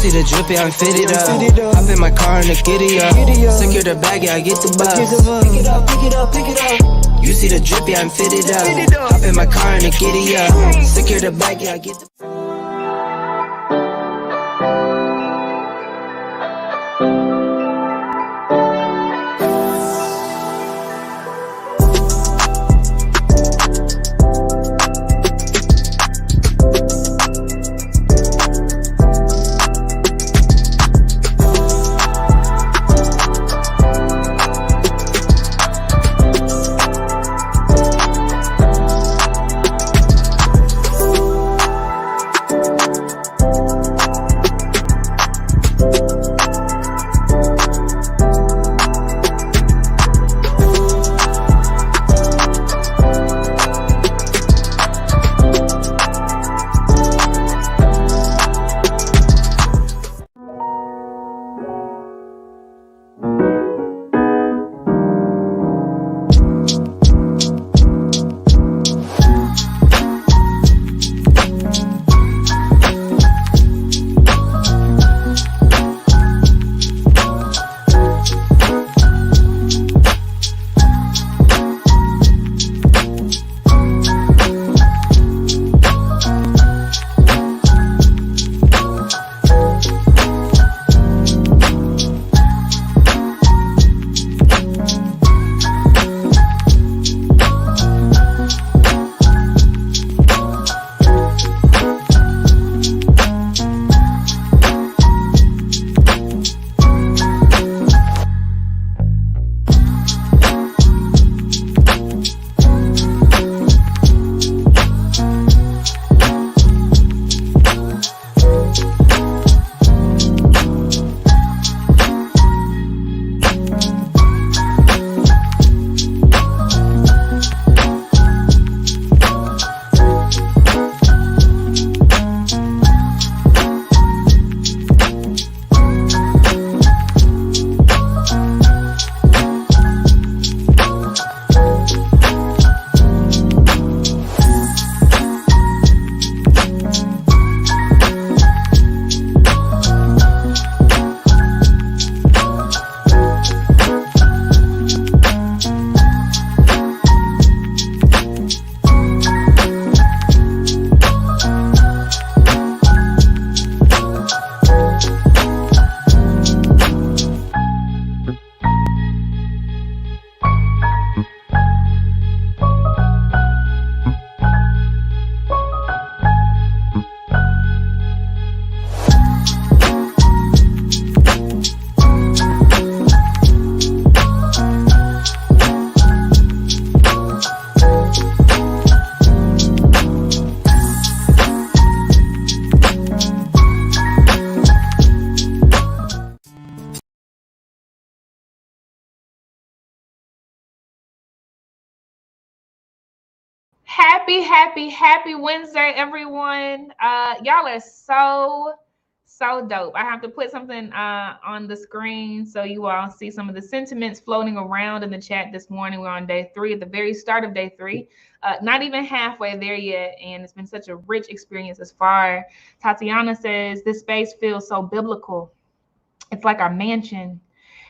see the drip, yeah, I'm fitted up. Hop in my car and the giddy up. Secure the bag, yeah, I get the bus. Pick it up, pick it up, pick it up. You see the drip, yeah, I'm fitted up. Hop in my car and the giddy up. Secure the bag, yeah, I get the Happy Wednesday, everyone. Y'all are so dope. I have to put something on the screen so you all see some of the sentiments floating around in the chat this morning. We're on day 3, at the very start of day 3. Not even halfway there yet, and it's been such a rich experience as far. Tatiana says, this space feels so biblical. It's like our mansion.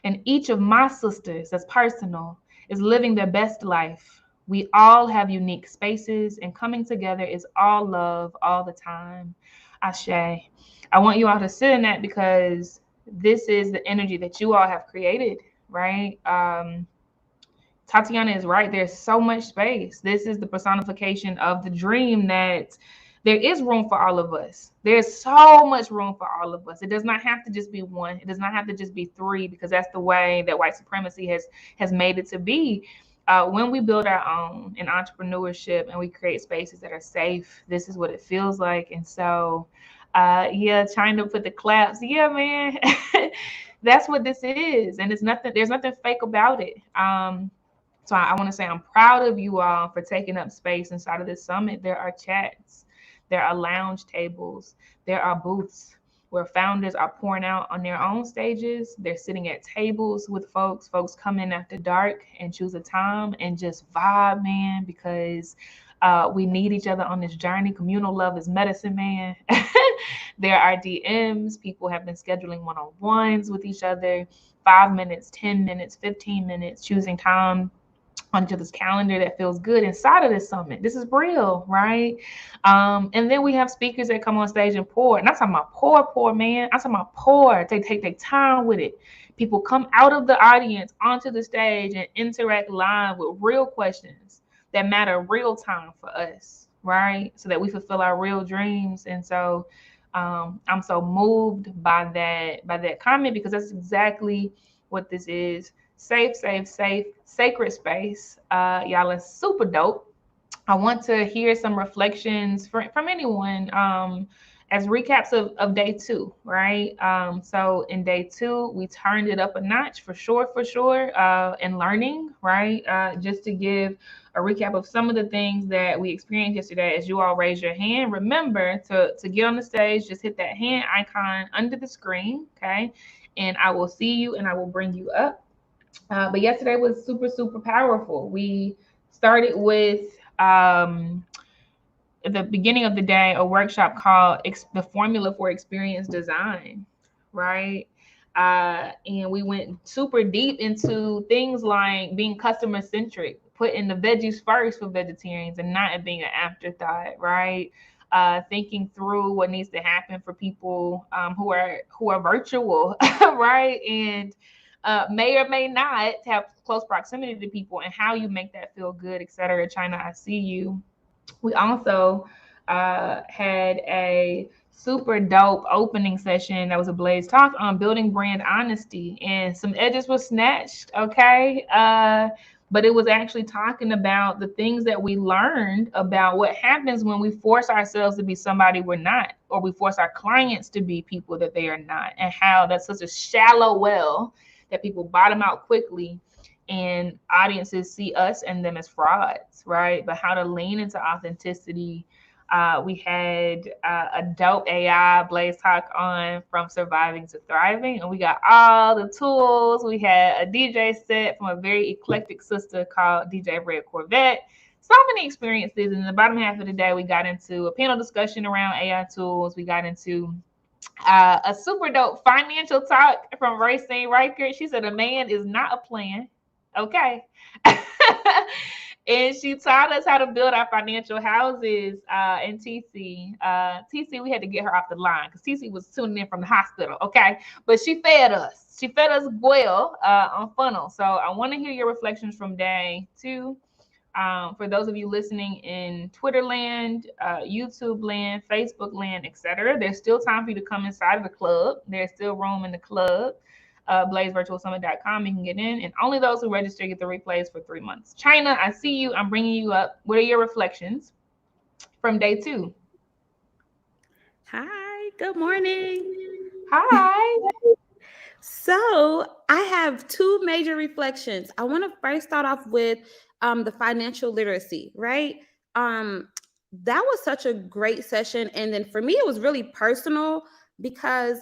And each of my sisters, that's personal, is living their best life. We all have unique spaces, and coming together is all love all the time. Ashe. I want you all to sit in that because this is the energy that you all have created, right? Tatiana is right. There's so much space. This is the personification of the dream that there is room for all of us. There's so much room for all of us. It does not have to just be one. It does not have to just be 3, because that's the way that white supremacy has made it to be. When we build our own in entrepreneurship and we create spaces that are safe, this is what it feels like. And so, yeah, trying to put the claps. Yeah, man, that's what this is. And there's nothing fake about it. So I want to say I'm proud of you all for taking up space inside of this summit. There are chats, there are lounge tables, there are booths where founders are pouring out on their own stages. They're sitting at tables with folks. Folks come in after dark and choose a time and just vibe, man, because we need each other on this journey. Communal love is medicine, man. There are DMs. People have been scheduling one-on-ones with each other, 5 minutes, 10 minutes, 15 minutes, choosing time on each other's calendar that feels good inside of this summit. This is real, right? And then we have speakers that come on stage and pour. And I'm talking about pour, man. I'm talking about pour. They take their time with it. People come out of the audience onto the stage and interact live with real questions that matter real time for us, right? So that we fulfill our real dreams. And so I'm so moved by that comment, because that's exactly what this is. Safe, sacred space. Y'all are super dope. I want to hear some reflections from anyone as recaps of day two, right? So in day two, we turned it up a notch for sure, and learning, right? Just to give a recap of some of the things that we experienced yesterday. As you all raise your hand, remember to get on the stage, just hit that hand icon under the screen, okay? And I will see you and I will bring you up. But yesterday was super powerful. We started with at the beginning of the day a workshop called the Formula for Experience Design, right? And we went super deep into things like being customer centric, putting the veggies first for vegetarians and not it being an afterthought, right? Thinking through what needs to happen for people who are virtual, right? And may or may not have close proximity to people, and how you make that feel good, et cetera. China, I see you. We also had a super dope opening session that was a Blaze talk on building brand honesty, and some edges were snatched, okay? But it was actually talking about the things that we learned about what happens when we force ourselves to be somebody we're not, or we force our clients to be people that they are not, and how that's such a shallow well that people bottom out quickly and audiences see us and them as frauds, right? But how to lean into authenticity. We had a dope AI Blaze talk on from surviving to thriving, and we got all the tools. We had a DJ set from a very eclectic sister called DJ Red Corvette. So many experiences. And in the bottom half of the day, we got into a panel discussion around AI tools. We got into a super dope financial talk from Racine Riker. She said a man is not a plan. Okay. And she taught us how to build our financial houses in TC. TC, we had to get her off the line because TC was tuning in from the hospital. Okay. But she fed us. She fed us well on funnel. So I want to hear your reflections from day two. For those of you listening in Twitter land, YouTube land, Facebook land, etc., there's still time for you to come inside of the club. There's still room in the club. BlazeVirtualSummit.com. You can get in, and only those who register get the replays for 3 months. China, I see you. I'm bringing you up. What are your reflections from day two? Hi, good morning. Hi. So I have two major reflections. I want to first start off with the financial literacy, right? That was such a great session. And then for me, it was really personal because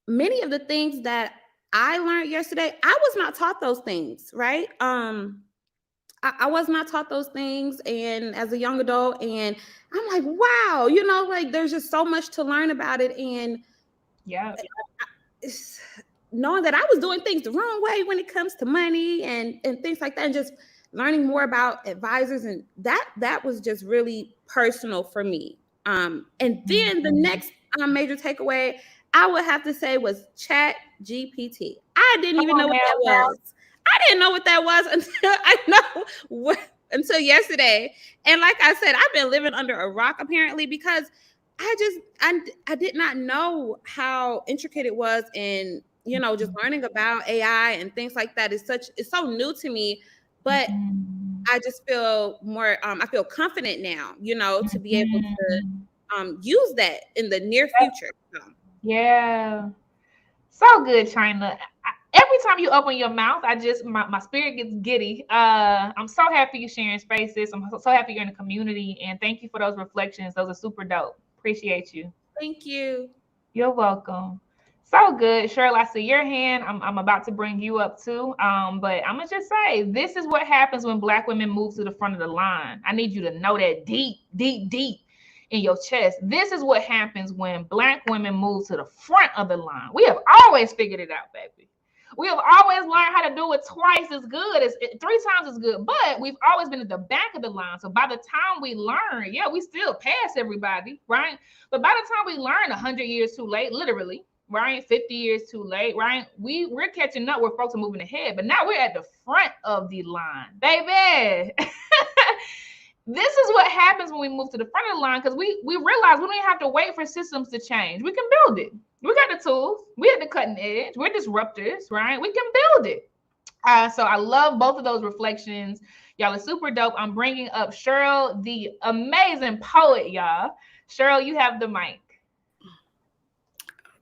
many of the things that I learned yesterday, I was not taught those things, right? I was not taught those things, and as a young adult, and I'm like, wow, like there's just so much to learn about it. And yeah, knowing that I was doing things the wrong way when it comes to money and things like that, and just learning more about advisors, and that was just really personal for me. And then the next major takeaway I would have to say was Chat GPT. I didn't even know what that was. I didn't know what that was until yesterday. And like I said, I've been living under a rock apparently, because I did not know how intricate it was. And just learning about AI and things like that it's so new to me. But I just feel more I feel confident now, to be able to use that in the near future. Yeah. So good, China. Every time you open your mouth, my spirit gets giddy. I'm so happy you're sharing spaces. I'm so happy you're in the community, and thank you for those reflections. Those are super dope. Appreciate you. Thank you. You're welcome. So good. Cheryl, I see your hand. I'm about to bring you up too. But I'm gonna just say, this is what happens when Black women move to the front of the line. I need you to know that deep. in your chest. This is what happens when Black women move to the front of the line. We have always figured it out, baby. We have always learned how to do it twice as good, as 3 times as good, but we've always been at the back of the line. So by the time we learn, yeah, we still pass everybody, right? But by the time we learn 100 years too late, literally, right? 50 years too late, right? We're catching up where folks are moving ahead, but now we're at the front of the line, baby. This is what happens when we move to the front of the line, because we realize we don't have to wait for systems to change. We can build it. We got the tools. We at the cutting edge. We're disruptors, right? We can build it. So I love both of those reflections. Y'all are super dope. I'm bringing up Cheryl, the amazing poet, y'all. Cheryl, you have the mic.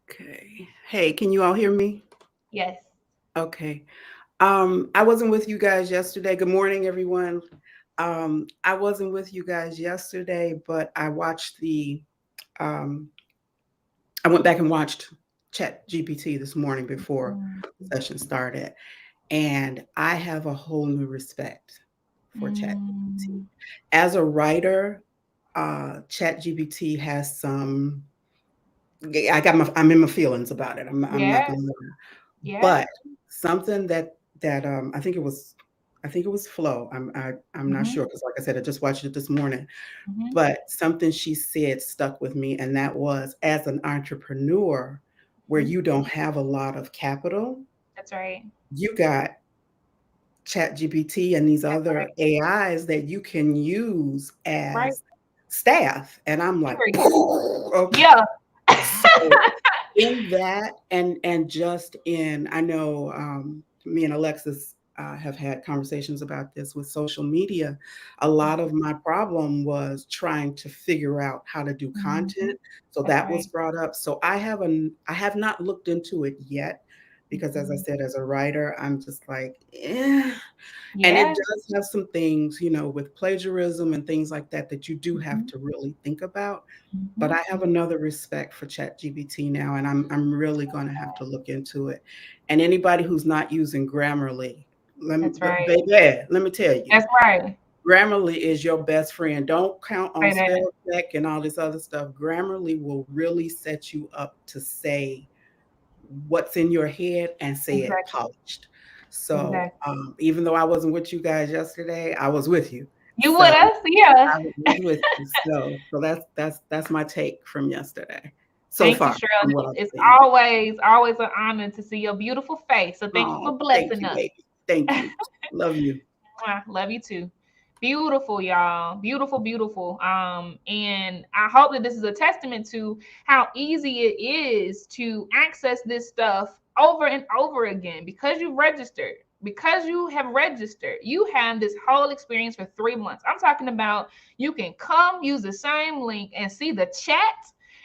Okay. Hey, can you all hear me? Yes. Okay. I wasn't with you guys yesterday. Good morning, everyone. I wasn't with you guys yesterday, but I watched I went back and watched ChatGPT this morning before the session started, and I have a whole new respect for ChatGPT. As a writer, ChatGPT has some. I'm in my feelings about it. I'm not gonna lie. Yeah. But something that I think it was Flo. I'm not sure, because like I said, I just watched it this morning. But something she said stuck with me, and that was, as an entrepreneur, where you don't have a lot of capital. That's right. You got ChatGPT and these other AIs that you can use as staff. And I'm like, okay. Yeah. So in that, and just in, I know me and Alexis have had conversations about this with social media. A lot of my problem was trying to figure out how to do content. So that was brought up. So I have not looked into it yet, because as I said, as a writer, I'm just like, eh. And it does have some things, with plagiarism and things like that, that you do have to really think about. But I have another respect for ChatGPT now, and I'm really going to have to look into it. And anybody who's not using Grammarly, let me tell you. That's right. Grammarly is your best friend. Don't count on spell check and all this other stuff. Grammarly will really set you up to say what's in your head and say it polished. So even though I wasn't with you guys yesterday, I was with you. You with us? Yeah. I was with you. So that's my take from yesterday. Thank you, Cheryl. It's always an honor to see your beautiful face. So thank you for blessing us. Baby. Thank you. Love you. Love you too. Beautiful, y'all. Beautiful, beautiful. And I hope that this is a testament to how easy it is to access this stuff over and over again, because you've registered. Because you have registered, you have this whole experience for 3 months. I'm talking about, you can come use the same link and see the chat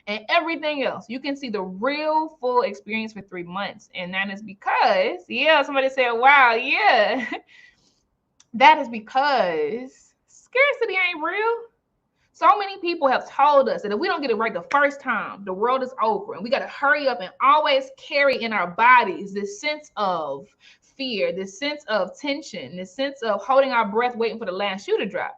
and everything else. You can see the real full experience for 3 months. And that is because, somebody said, wow, that is because scarcity ain't real. So many people have told us that if we don't get it right the first time, the world is over, and we got to hurry up and always carry in our bodies this sense of fear, this sense of tension, this sense of holding our breath, waiting for the last shoe to drop.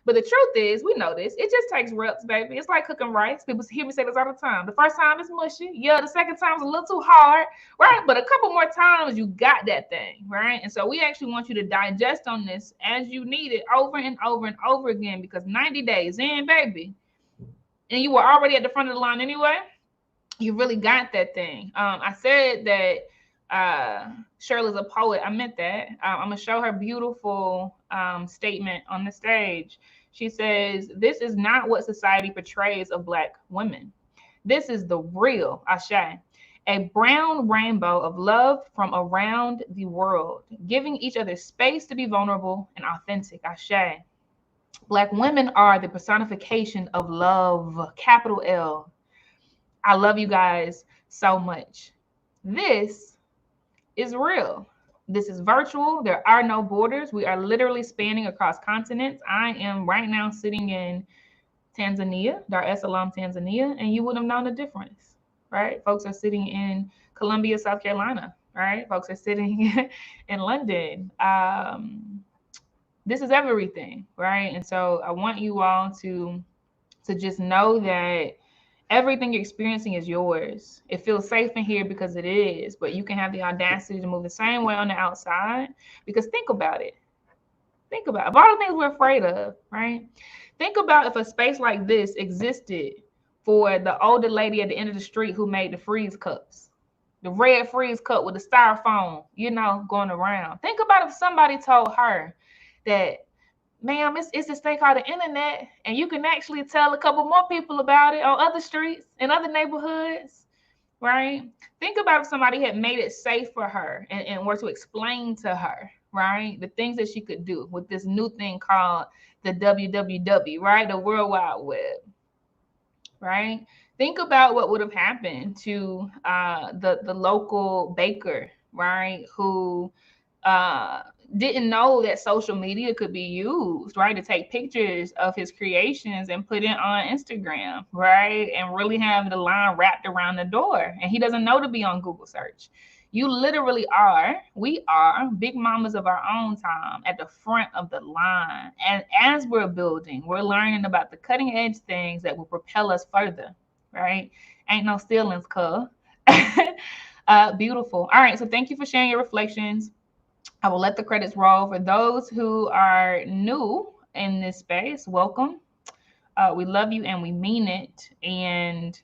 But the truth is, we know this. It just takes reps, baby. It's like cooking rice. People hear me say this all the time. The first time it's mushy. Yeah, the second time is a little too hard, right? But a couple more times, you got that thing, right? And so we actually want you to digest on this as you need it over and over and over again, because 90 days in, baby, and you were already at the front of the line anyway, you really got that thing. I said that Shirley's a poet. I meant that. I'm going to show her beautiful statement on the stage. She says, "This is not what society portrays of Black women. This is the real Ashe, a brown rainbow of love from around the world, giving each other space to be vulnerable and authentic. Ashe. Black women are the personification of love, capital L. I love you guys so much. This is real. This is virtual. There are no borders. We are literally spanning across continents. I am right now sitting in Tanzania, Dar es Salaam, Tanzania, and you wouldn't have known the difference, right? Folks are sitting in Columbia, South Carolina, right? Folks are sitting in London. This is everything, right? And so I want you all to to just know that everything you're experiencing is yours. It feels safe in here because it is, but you can have the audacity to move the same way on the outside. Because think about it. Think about it. Of all the things we're afraid of, right? Think about if a space like this existed for the older lady at the end of the street who made the freeze cups, the red freeze cup with the styrofoam, going around. Think about if somebody told her that, ma'am, it's this thing called the internet, and you can actually tell a couple more people about it on other streets in other neighborhoods, right? Think about if somebody had made it safe for her and were to explain to her, right, the things that she could do with this new thing called the WWW, right, the World Wide Web, right? Think about what would have happened to the local baker, right, who didn't know that social media could be used, right, to take pictures of his creations and put it on Instagram, right, and really have the line wrapped around the door. And he doesn't know to be on Google search. We are big mamas of our own time at the front of the line. And as we're building, we're learning about the cutting edge things that will propel us further, right? Ain't no ceilings, cuz. Beautiful. All right. So thank you for sharing your reflections. I will let the credits roll. For those who are new in this space, welcome. We love you and we mean it. And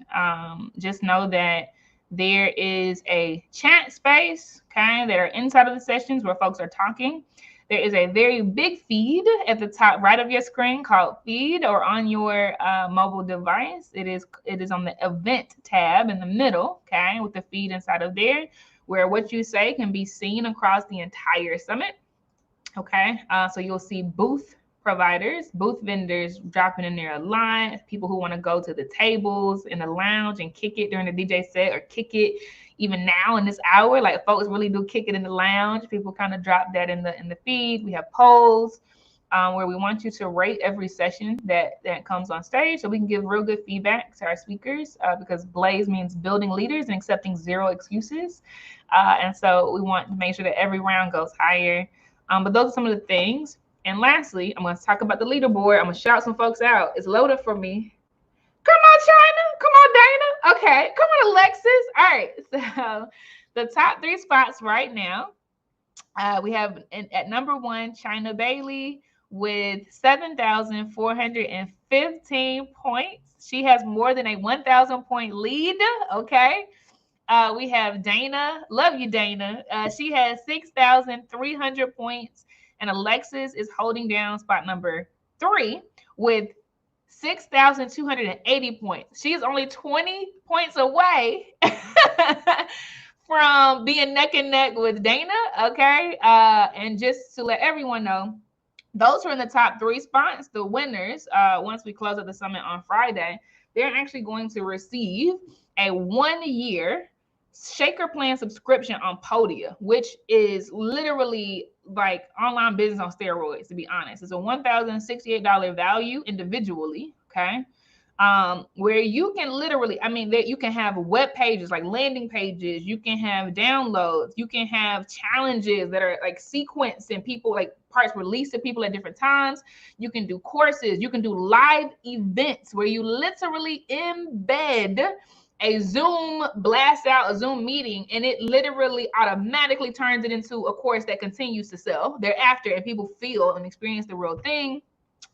just know that there is a chat space, okay, that are inside of the sessions where folks are talking. There is a very big feed at the top right of your screen called Feed, or on your mobile device. It is on the Event tab in the middle, okay, with the feed inside of there, where what you say can be seen across the entire summit, okay? So you'll see booth providers, booth vendors dropping in there a lot, people who want to go to the tables in the lounge and kick it during the DJ set, or kick it even now in this hour. Like, folks really do kick it in the lounge. People kind of drop that in the feed. We have polls where we want you to rate every session that comes on stage, so we can give real good feedback to our speakers, because Blaze means building leaders and accepting zero excuses. And so we want to make sure that every round goes higher. But those are some of the things. And lastly, I'm going to talk about the leaderboard. I'm going to shout some folks out. It's loaded for me. Come on, China. Come on, Dana. Okay. Come on, Alexis. All right. So the top 3 spots right now, we have at number 1, China Bailey with 7,415 points. She has more than a 1,000 point lead. Okay. We have Dana. Love you, Dana. She has 6,300 points. And Alexis is holding down spot number 3 with 6,280 points. She is only 20 points away from being neck and neck with Dana. Okay. And just to let everyone know, those who are in the top 3 spots, the winners, once we close out the summit on Friday, they're actually going to receive a 1-year Shaker Plan subscription on Podia, which is literally like online business on steroids, to be honest. It's a $1,068 value individually, okay? Where you can literally, you can have web pages, like landing pages, you can have downloads, you can have challenges that are like sequenced and people, like parts released to people at different times. You can do courses, you can do live events where you literally embed a Zoom blast out, a Zoom meeting, and it literally automatically turns it into a course that continues to sell thereafter, and people feel and experience the real thing.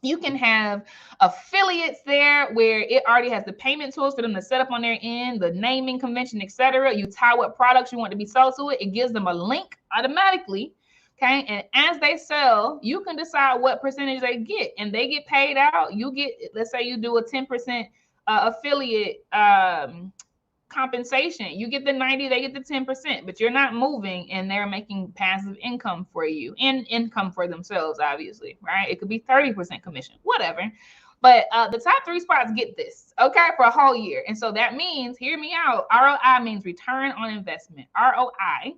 You can have affiliates there where it already has the payment tools for them to set up on their end, the naming convention, etc. You tie what products you want to be sold to it. It gives them a link automatically. Okay. And as they sell, you can decide what percentage they get, and they get paid out. You get, let's say you do a 10% affiliate compensation. You get the 90, they get the 10%, but you're not moving, and they're making passive income for you and income for themselves, obviously, right? It could be 30% commission, whatever. But the top 3 spots get this, okay, for a whole year. And so that means, hear me out, ROI means return on investment. ROI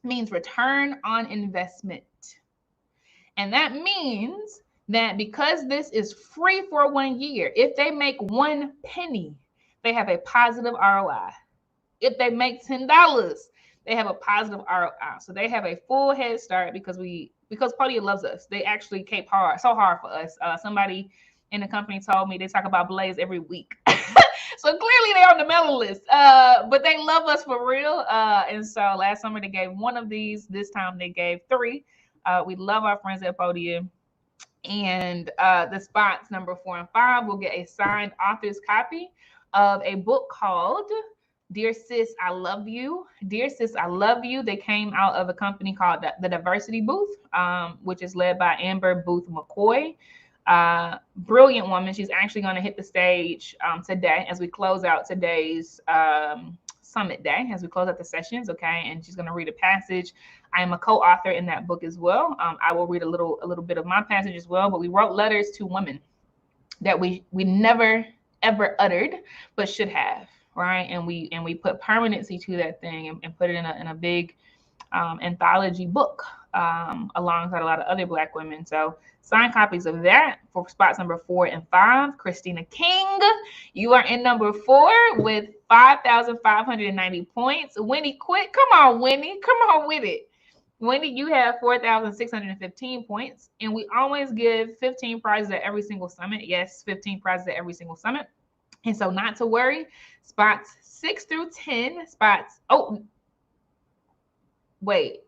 means return on investment. And that means that because this is free for 1 year, if they make 1 penny, they have a positive ROI. If they make $10, they have a positive ROI. So they have a full head start because Podia loves us. They actually cape hard, so hard for us. Somebody in the company told me they talk about Blaze every week. So clearly they're on the mailing list, but they love us for real. And so last summer they gave one of these. This time they gave 3. We love our friends at Podium. And the spots number 4 and 5 will get a signed author's copy of a book called Dear Sis, I Love You. Dear Sis, I Love You. They came out of a company called the Diversity Booth, which is led by Amber Booth McCoy. Brilliant woman. She's actually going to hit the stage today as we close out today's summit day, as we close out the sessions. Okay. And she's going to read a passage. I am a co-author in that book as well. I will read a little bit of my passage as well, but we wrote letters to women that we never ever uttered, but should have, right? And we put permanency to that thing and put it in a big anthology book alongside a lot of other Black women. So signed copies of that for spots number 4 and 5. Christina King, you are in number 4 with 5,590 points. Winnie Quick, come on, Winnie, come on with it. Wendy, you have 4,615 points, and we always give 15 prizes at every single summit. Yes, 15 prizes at every single summit. And so not to worry, spots 6 through 10, spots, oh, wait.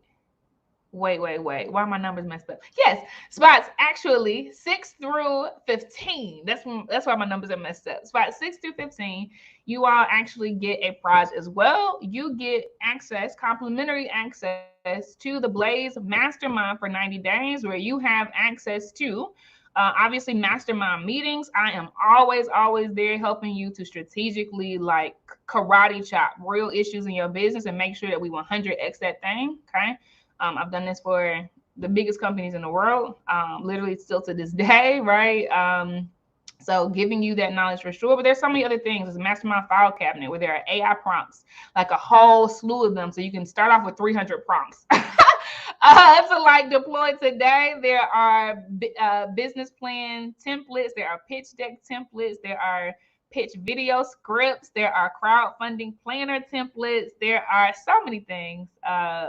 Why are my numbers messed up? Yes, spots actually 6 through 15. That's why my numbers are messed up. Spots 6 through 15, you all actually get a prize as well. You get access, complimentary access to the Blaze Mastermind for 90 days, where you have access to obviously mastermind meetings. I am always there helping you to strategically like karate chop real issues in your business and make sure that we 100x that thing. Okay. I've done this for the biggest companies in the world, literally still to this day, right? So giving you that knowledge for sure. But there's so many other things. There's a mastermind file cabinet where there are AI prompts, like a whole slew of them. So you can start off with 300 prompts. To like deploy today. There are business plan templates. There are pitch deck templates. There are pitch video scripts. There are crowdfunding planner templates. There are so many things.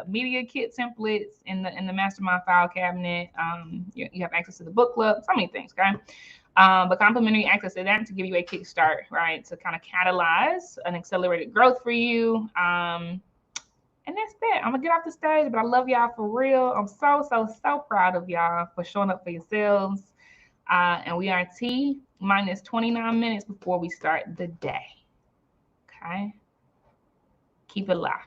Media kit templates in the mastermind file cabinet. You have access to the book club. So many things, okay? But complimentary access to that to give you a kickstart, right? To kind of catalyze an accelerated growth for you. And that's that. I'm gonna get off the stage, but I love y'all for real. I'm so proud of y'all for showing up for yourselves. And we are T-minus 29 minutes before we start the day. Okay. Keep it locked.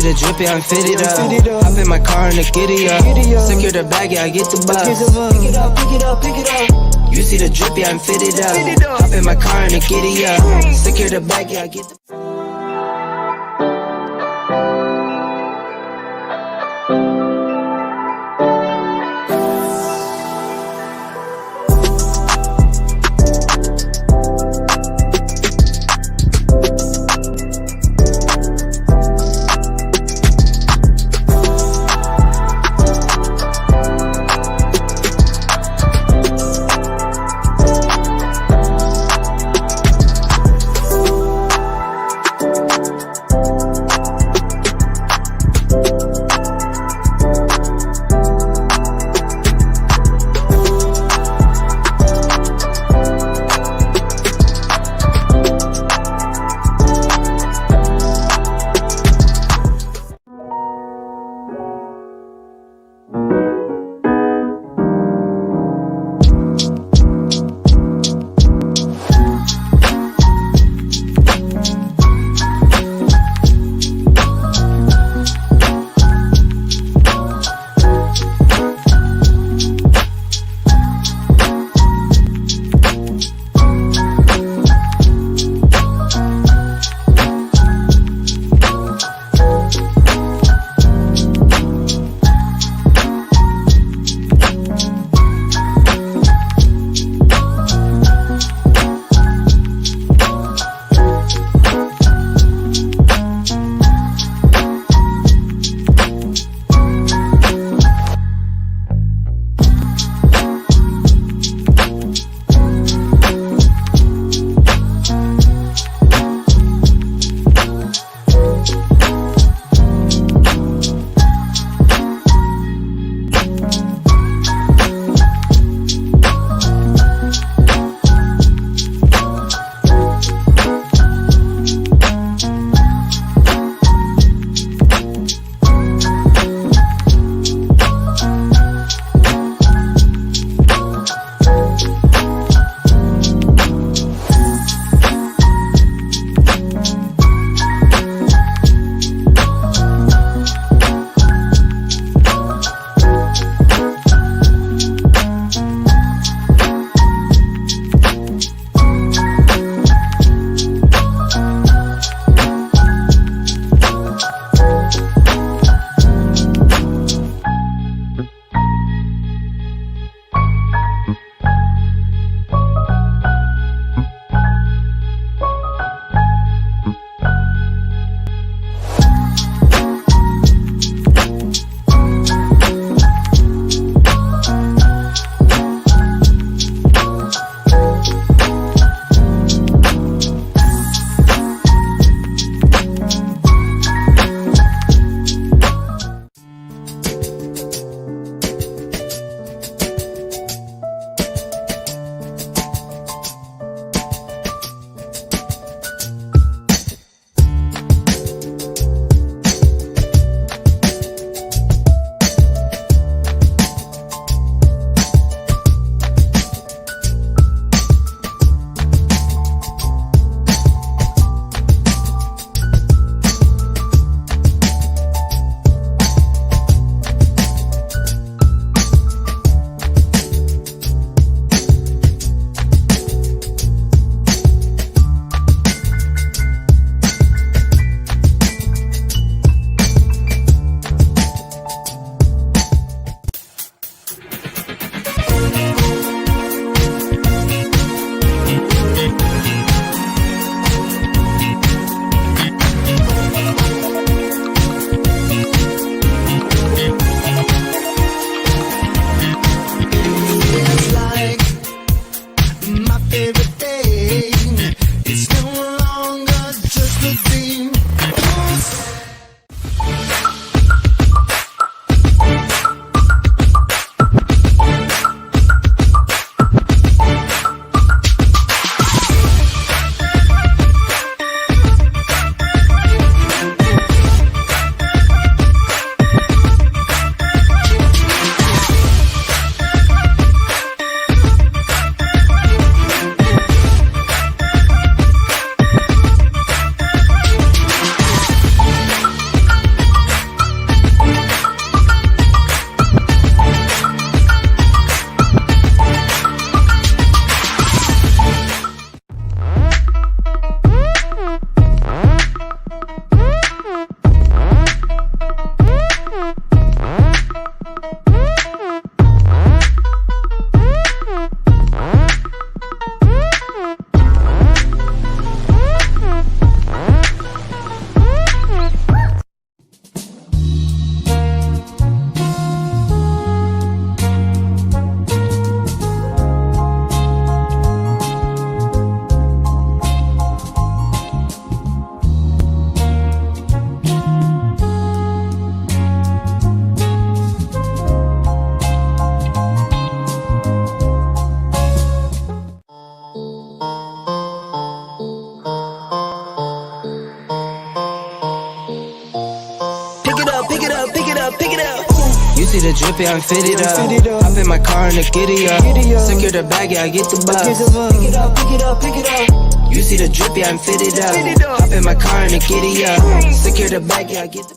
see the drippy, I'm fitted up. Hop in my car and I giddy up. Secure the bag, yeah, I get the bus. Pick it up, pick it up, pick it up. You see the drippy, I'm fitted up. Hop in my car and I giddy up. Secure the bag, yeah, I get the see the drippy, I'm fitted up. Hop in my car and the giddy up. Secure the bag, yeah, I get the bus. Pick it up, pick it up, pick it up. You see the drippy, I'm fitted up. Hop in my car and the giddy up. Secure the bag, yeah, I get the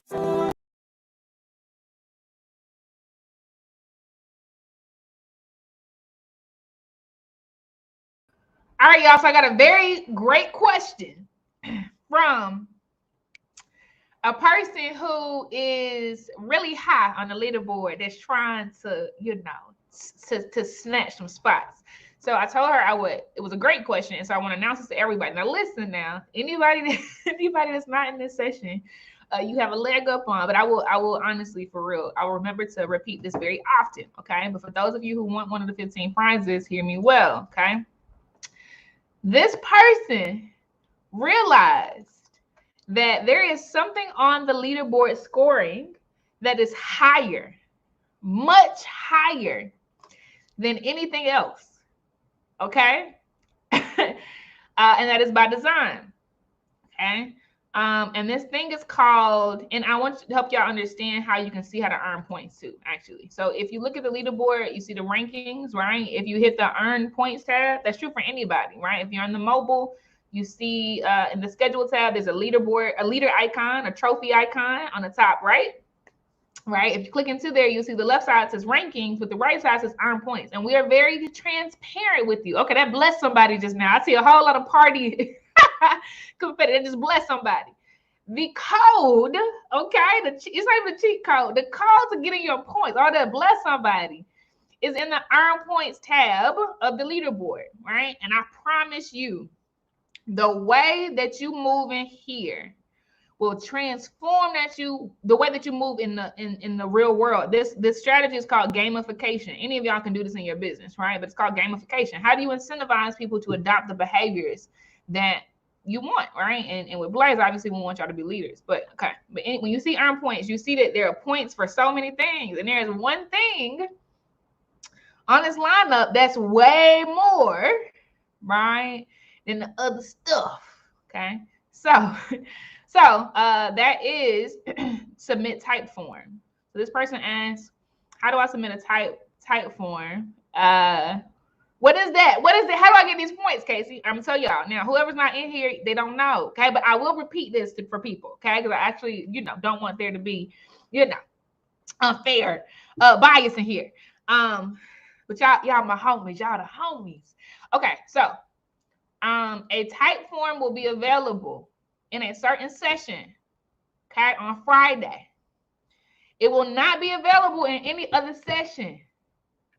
All right, y'all. So I got a very great question from a person who is really high on the leaderboard that's trying to, to snatch some spots. So I told her it was a great question. And so I want to announce this to everybody. Now listen now, anybody that's not in this session, you have a leg up on, but I will honestly, for real, I'll remember to repeat this very often. Okay. But for those of you who want one of the 15 prizes, hear me well. Okay. This person realized that there is something on the leaderboard scoring that is higher, much higher than anything else. Okay. And that is by design. Okay. And this thing is called, and I want to help y'all understand how you can see how to earn points too, actually. So if you look at the leaderboard, you see the rankings, right? If you hit the earn points tab, that's true for anybody, right? If you're on the mobile, you see in the schedule tab, there's a leaderboard, a leader icon, a trophy icon on the top, right? Right. If you click into there, you'll see the left side says rankings, but the right side says earn points. And we are very transparent with you. Okay, that blessed somebody just now. I see a whole lot of party confetti that just blessed somebody. The code, okay, it's not even a cheat code. The code to getting your points, all that bless somebody, is in the earn points tab of the leaderboard, right? And I promise you, the way that you move in here will transform the way that you move in the real world. This strategy is called gamification. Any of y'all can do this in your business, right? But it's called gamification. How do you incentivize people to adopt the behaviors that you want, right? And with Blaze, obviously, we want y'all to be leaders. But okay, but when you see earn points, you see that there are points for so many things, and there's one thing on this lineup that's way more, right, than the other stuff. Okay, so that is submit type form. So this person asks, how do I submit a type form? What is that? What is it? How do I get these points, Casey? I'm gonna tell y'all now. Whoever's not in here, they don't know. Okay, but I will repeat this for people. Okay, because I actually, don't want there to be, unfair bias in here. But y'all my homies. Y'all the homies. Okay, so a type form will be available in a certain session, okay, on Friday. It will not be available in any other session.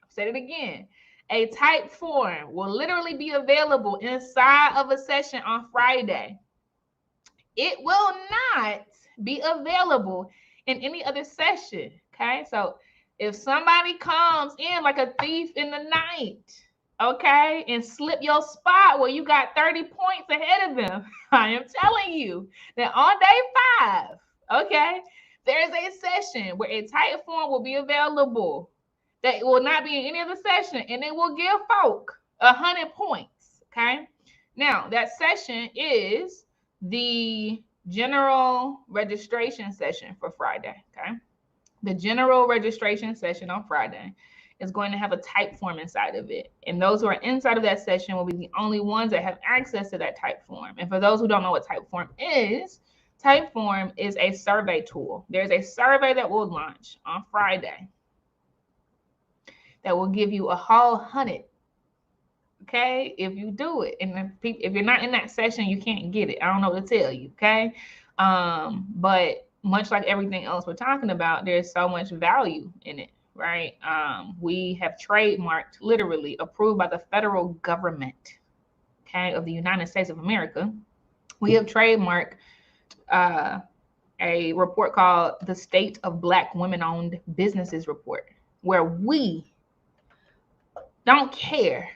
I'll say it again. A type form will literally be available inside of a session on Friday. It will not be available in any other session, okay? So if somebody comes in like a thief in the night, okay, and slip your spot where you got 30 points ahead of them, I am telling you that on day 5, okay, there is a session where a type form will be available that will not be in any other session, and it will give folk 100 points, okay? Now, that session is the general registration session for Friday, okay? The general registration session on Friday is going to have a type form inside of it. And those who are inside of that session will be the only ones that have access to that type form. And for those who don't know what type form is a survey tool. There's a survey that will launch on Friday that will give you a whole 100, okay, if you do it. And if you're not in that session, you can't get it. I don't know what to tell you, okay? But much like everything else we're talking about, there's so much value in it, right? We have trademarked, literally approved by the federal government, okay, of the United States of America. We have trademarked a report called the State of Black Women-Owned Businesses Report, where we don't care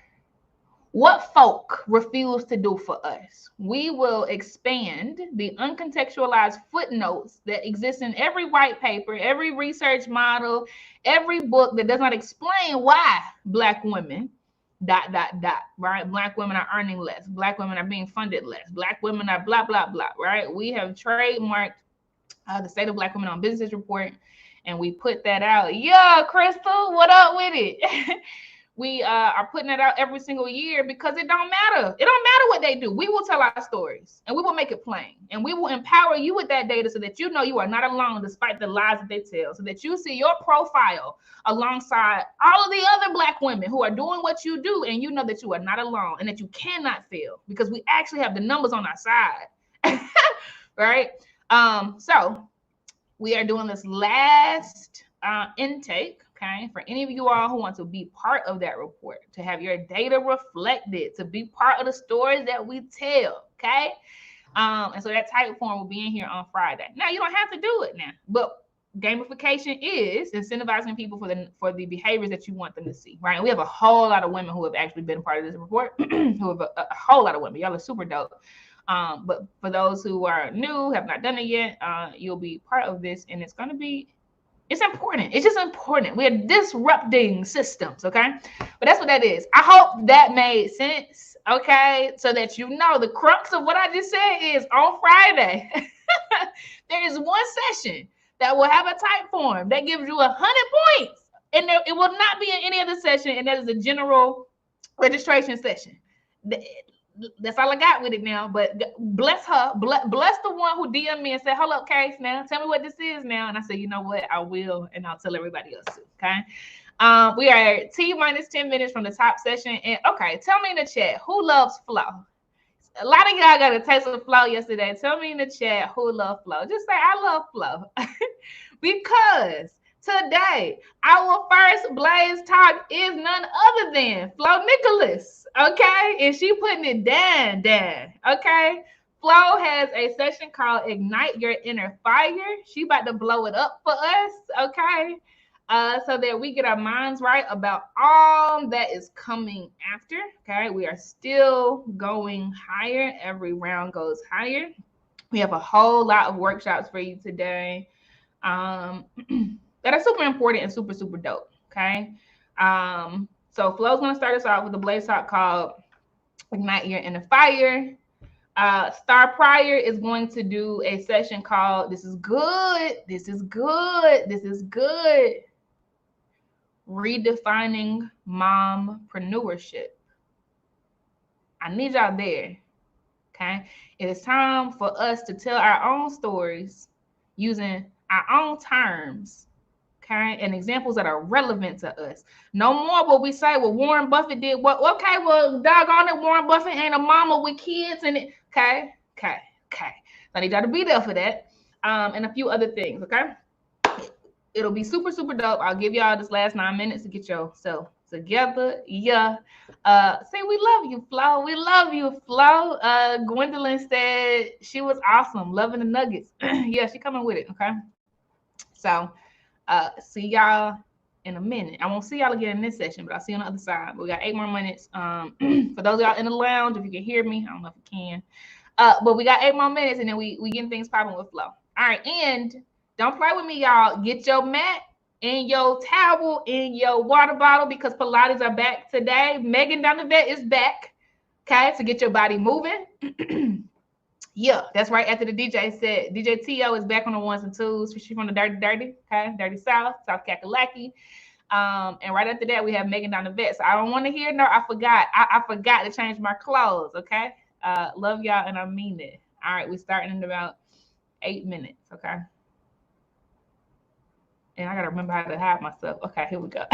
what folk refuse to do for us. We will expand the uncontextualized footnotes that exist in every white paper, every research model, every book that does not explain why Black women ... right? Black women are earning less. Black women are being funded less. Black women are blah, blah, blah, right? We have trademarked the State of Black Women-Owned Businesses Report. and we put that out. Yeah, Crystal, what up with it? We are putting it out every single year because it don't matter. It don't matter what they do. We will tell our stories and we will make it plain. And we will empower you with that data so that you know you are not alone despite the lies that they tell. So that you see your profile alongside all of the other Black women who are doing what you do, and you know that you are not alone and that you cannot fail because we actually have the numbers on our side. Right? So we are doing this last intake. Okay, for any of you all who want to be part of that report, to have your data reflected, to be part of the stories that we tell. Okay, and so that type form will be in here on Friday. Now you don't have to do it now, but gamification is incentivizing people for the behaviors that you want them to see, right? And we have a whole lot of women who have actually been a part of this report. Who have a whole lot of women. Y'all are super dope. But for those who are new, have not done it yet, you'll be part of this, and it's going to be. It's important. It's just important. We are disrupting systems, okay? But that's what that is. I hope that made sense, okay? So that you know the crux of what I just said is on Friday, there is one session that will have a type form that gives you 100 points. And it will not be in any other session, and that is a general registration session. That's all I got with it now. But bless her, bless the one who DM'd me and said, "Hold up, Case, now tell me what this is now." And I said, "You know what? I will, and I'll tell everybody else too." Okay. We are T-minus 10 minutes from the top session. And okay, tell me in the chat who loves flow. A lot of y'all got a taste of flow yesterday. Tell me in the chat who loves flow. Just say I love flow because today, our first Blaze Talk is none other than Flo Nicholas, okay? And she putting it down, okay? Flo has a session called Ignite Your Inner Fire. She about to blow it up for us, okay? So that we get our minds right about all that is coming after, okay? We are still going higher. Every round goes higher. We have a whole lot of workshops for you today. That are super important and super, super dope, okay? So Flo's going to start us off with a Blaze Talk called Ignite Your Inner Fire. Star Pryor is going to do a session called This is Good, This is Good, This is Good. Redefining Mompreneurship. I need y'all there, okay? It is time for us to tell our own stories using our own terms, okay, and examples that are relevant to us. No more what we say, well, Warren Buffett did what? Okay, well, doggone it, Warren Buffett ain't a mama with kids and it. Okay. I need y'all to be there for that, and a few other things, okay? It'll be super, super dope. I'll give y'all this last 9 minutes to get yourself together. Yeah. Say we love you, Flo. We love you, Flo. Gwendolyn said she was awesome, loving the nuggets. Yeah, she coming with it, okay? So see y'all in a minute. I won't see y'all again in this session, but I'll see you on the other side. We got 8 more minutes. For those of y'all in the lounge, if you can hear me, I don't know if you can. But we got 8 more minutes, and then we getting things popping with Flo. All right, and don't play with me, y'all. Get your mat and your towel and your water bottle because Pilates are back today. Megan Down the Vet is back. Okay, so get your body moving. Yeah, that's right. After the DJ said, DJ T.O. is back on the ones and twos. She's from the Dirty, okay? Dirty South Kakalaki. And right after that, we have Megan Down the Vet. So I don't want to hear, no, I forgot. I forgot to change my clothes, okay? Love y'all, and I mean it. All right, we're starting in about 8 minutes, okay? And I got to remember how to hide myself. Okay, here we go.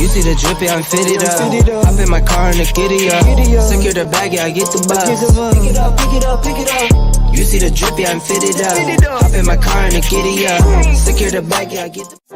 You see the drippy, I'm fitted up. Hop in my car and the giddy up. Secure the bag, yeah, I get the bus. Pick it up, pick it up, pick it up. You see the drippy, I'm fitted up. Hop in my car and the giddy up. Secure the bag, yeah, I get the